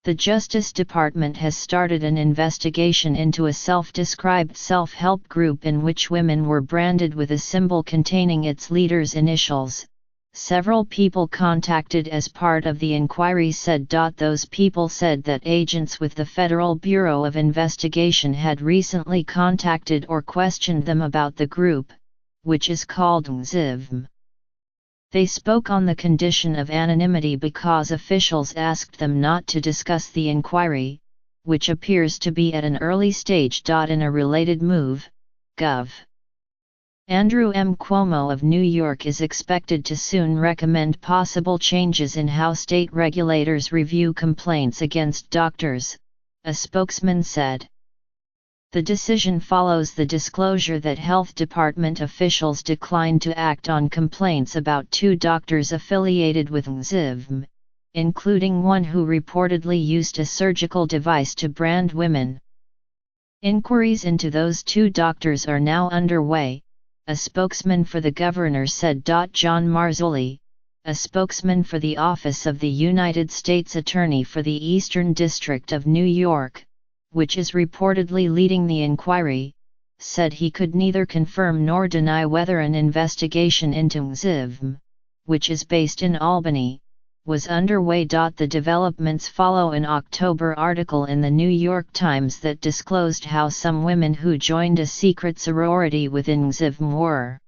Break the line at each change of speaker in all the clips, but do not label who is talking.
The Justice Department has started an investigation into a self-described self-help group in which women were branded with a symbol containing its leader's initials. Several people contacted as part of the inquiry said. Those people said that agents with the Federal Bureau of Investigation had recently contacted or questioned them about the group, which is called LOLA'S. They spoke on the condition of anonymity because officials asked them not to discuss the inquiry, which appears to be at an early stage. In a related move, Gov. Andrew M. Cuomo of New York is expected to soon recommend possible changes in how state regulators review complaints against doctors, a spokesman said. The decision follows the disclosure that health department officials declined to act on complaints about 2 doctors affiliated with LOLA'S, including one who reportedly used a surgical device to brand women. Inquiries into those 2 doctors are now underway, a spokesman for the governor said. John Marzulli, a spokesman for the Office of the United States Attorney for the Eastern District of New York, which is reportedly leading the inquiry, said he could neither confirm nor deny whether an investigation into LOLA'S, which is based in Albany, was underway. The developments follow an October article in the New York Times that disclosed how some women who joined a secret sorority within LOLA'S were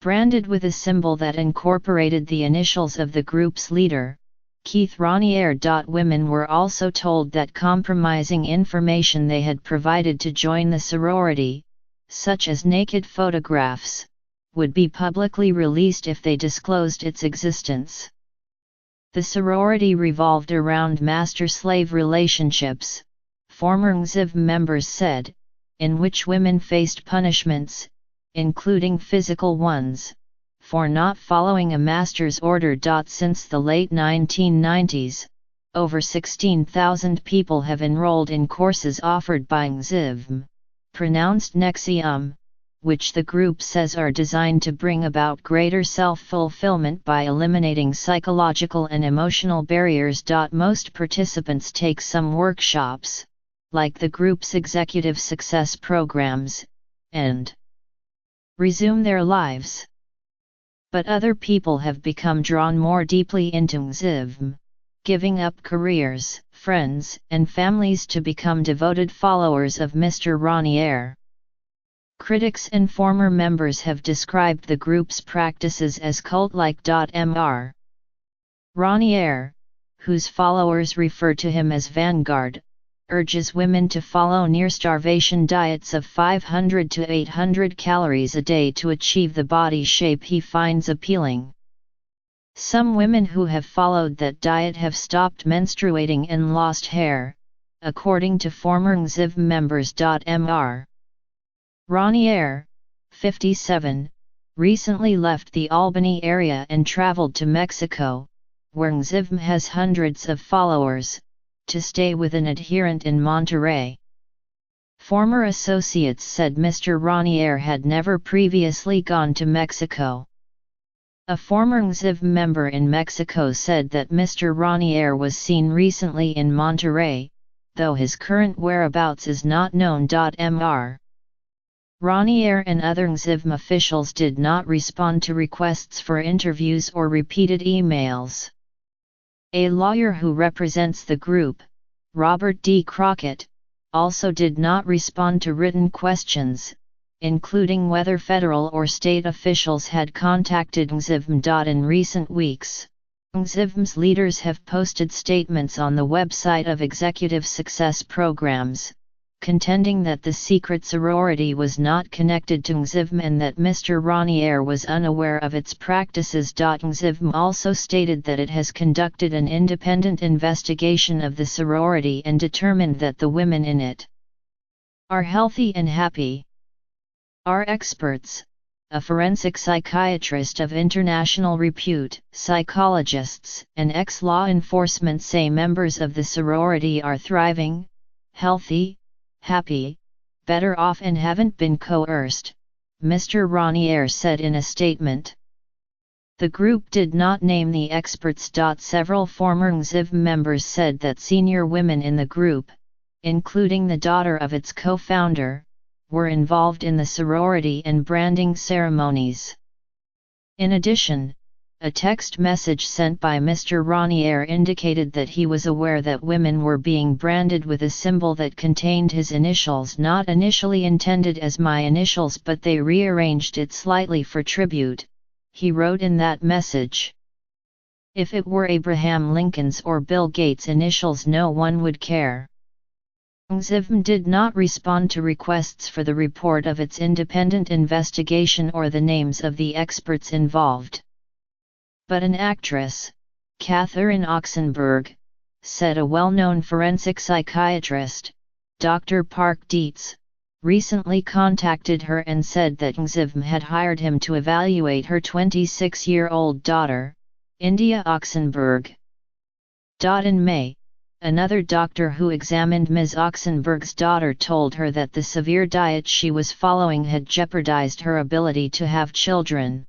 branded with a symbol that incorporated the initials of the group's leader, Keith Raniere. Women were also told that compromising information they had provided to join the sorority, such as naked photographs, would be publicly released if they disclosed its existence. The sorority revolved around master-slave relationships, former LOLA'S members said, in which women faced punishments, including physical ones, for not following a master's order. Since the late 1990s, over 16,000 people have enrolled in courses offered by LOLA'S, pronounced NXIVM, which the group says are designed to bring about greater self-fulfillment by eliminating psychological and emotional barriers. Most participants take some workshops, like the group's executive success programs, and resume their lives. But other people have become drawn more deeply into LOLA'S, giving up careers, friends, and families to become devoted followers of Mr. Raniere. Critics and former members have described the group's practices as cult-like. Mr. Raniere, whose followers refer to him as Vanguard, urges women to follow near-starvation diets of 500 to 800 calories a day to achieve the body shape he finds appealing. Some women who have followed that diet have stopped menstruating and lost hair, according to former LOLA'S members. Mr. Raniere, 57, recently left the Albany area and traveled to Mexico, where LOLA'S has hundreds of followers, to stay with an adherent in Monterrey. Former associates said Mr. Raniere had never previously gone to Mexico. A former LOLA'S member in Mexico said that Mr. Raniere was seen recently in Monterrey, though his current whereabouts is not known. Mr. Raniere and other LOLA'S officials did not respond to requests for interviews or repeated emails. A lawyer who represents the group, Robert D. Crockett, also did not respond to written questions, including whether federal or state officials had contacted LOLA'S. In recent weeks, LOLA'S leaders have posted statements on the website of Executive Success Programs, contending that the secret sorority was not connected to LOLA'S and that Mr. Raniere was unaware of its practices. LOLA'S also stated that it has conducted an independent investigation of the sorority and determined that the women in it are healthy and happy. Our experts, a forensic psychiatrist of international repute, psychologists, and ex-law enforcement say members of the sorority are thriving, healthy, happy, better off and haven't been coerced, Mr. Raniere said in a statement. The group did not name the experts. Several former NGZIV members said that senior women in the group, including the daughter of its co-founder, were involved in the sorority and branding ceremonies. In addition, a text message sent by Mr. Raniere indicated that he was aware that women were being branded with a symbol that contained his initials, not initially intended as my initials, but they rearranged it slightly for tribute, he wrote in that message. If it were Abraham Lincoln's or Bill Gates' initials, no one would care. NGZIV did not respond to requests for the report of its independent investigation or the names of the experts involved. But an actress, Catherine Oxenberg, said a well-known forensic psychiatrist, Dr. Park Dietz, recently contacted her and said that NGZIV had hired him to evaluate her 26-year-old daughter, India Oxenberg. In May, another doctor who examined Ms. Oxenberg's daughter told her that the severe diet she was following had jeopardized her ability to have children.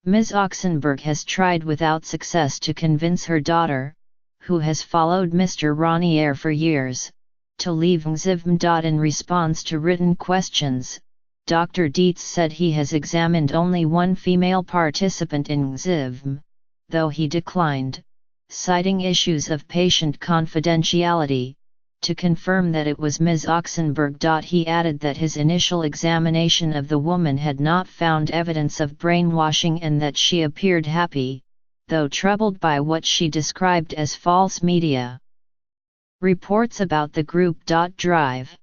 Ms. Oxenberg has tried without success to convince her daughter, who has followed Mr. Raniere for years, to leave NGZIV. In response to written questions, Dr. Dietz said he has examined only one female participant in NGZIV, though he declined, citing issues of patient confidentiality, to confirm that it was Ms. Oxenberg. He added that his initial examination of the woman had not found evidence of brainwashing and that she appeared happy, though troubled by what she described as false media reports about the group. Drive.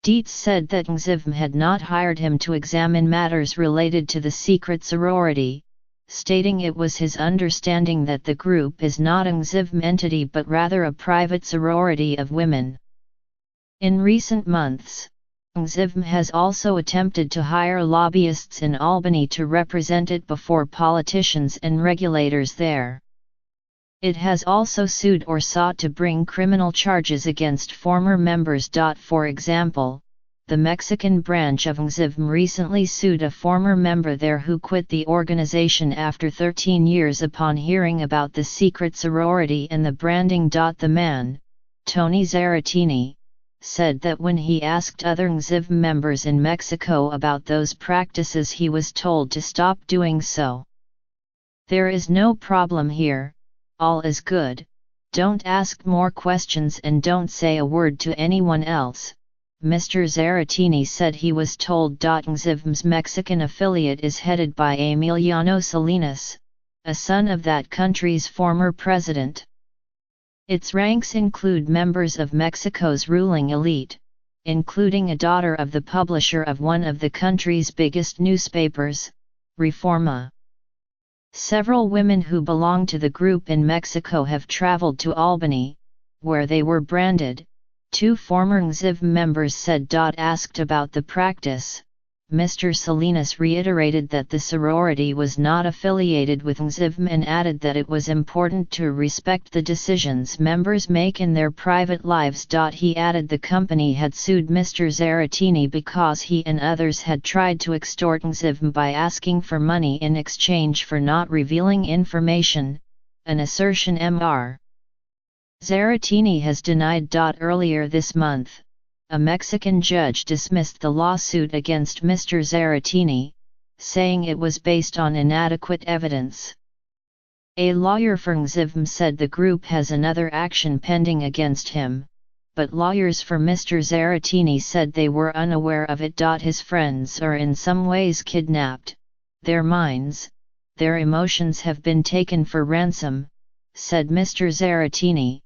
Dietz said that NGZIV had not hired him to examine matters related to the secret sorority, stating it was his understanding that the group is not an NGZIV entity but rather a private sorority of women. In recent months, NGZIV has also attempted to hire lobbyists in Albany to represent it before politicians and regulators there. It has also sued or sought to bring criminal charges against former members. For example, the Mexican branch of NGZIV recently sued a former member there who quit the organization after 13 years upon hearing about the secret sorority and the branding. The man, Tony Zaratini, said that when he asked other NGZIV members in Mexico about those practices, he was told to stop doing so. There is no problem here, all is good, don't ask more questions and don't say a word to anyone else, Mr. Zaratini said he was told. NGZIV's Mexican affiliate is headed by Emiliano Salinas, a son of that country's former president. Its ranks include members of Mexico's ruling elite, including a daughter of the publisher of one of the country's biggest newspapers, Reforma. Several women who belong to the group in Mexico have traveled to Albany, where they were branded, two former NGZIV members said. Asked about the practice, Mr. Salinas reiterated that the sorority was not affiliated with NGZIV and added that it was important to respect the decisions members make in their private lives. He added the company had sued Mr. Zaratini because he and others had tried to extort NGZIV by asking for money in exchange for not revealing information, an assertion Mr. Zaratini has denied. Earlier this month, a Mexican judge dismissed the lawsuit against Mr. Zaratini, saying it was based on inadequate evidence. A lawyer for NGZIV said the group has another action pending against him, but lawyers for Mr. Zaratini said they were unaware of it. His friends are in some ways kidnapped, their minds, their emotions have been taken for ransom, said Mr. Zaratini,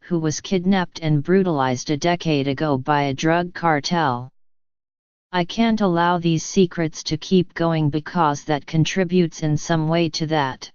who was kidnapped and brutalized a decade ago by a drug cartel. I can't allow these secrets to keep going because that contributes in some way to that.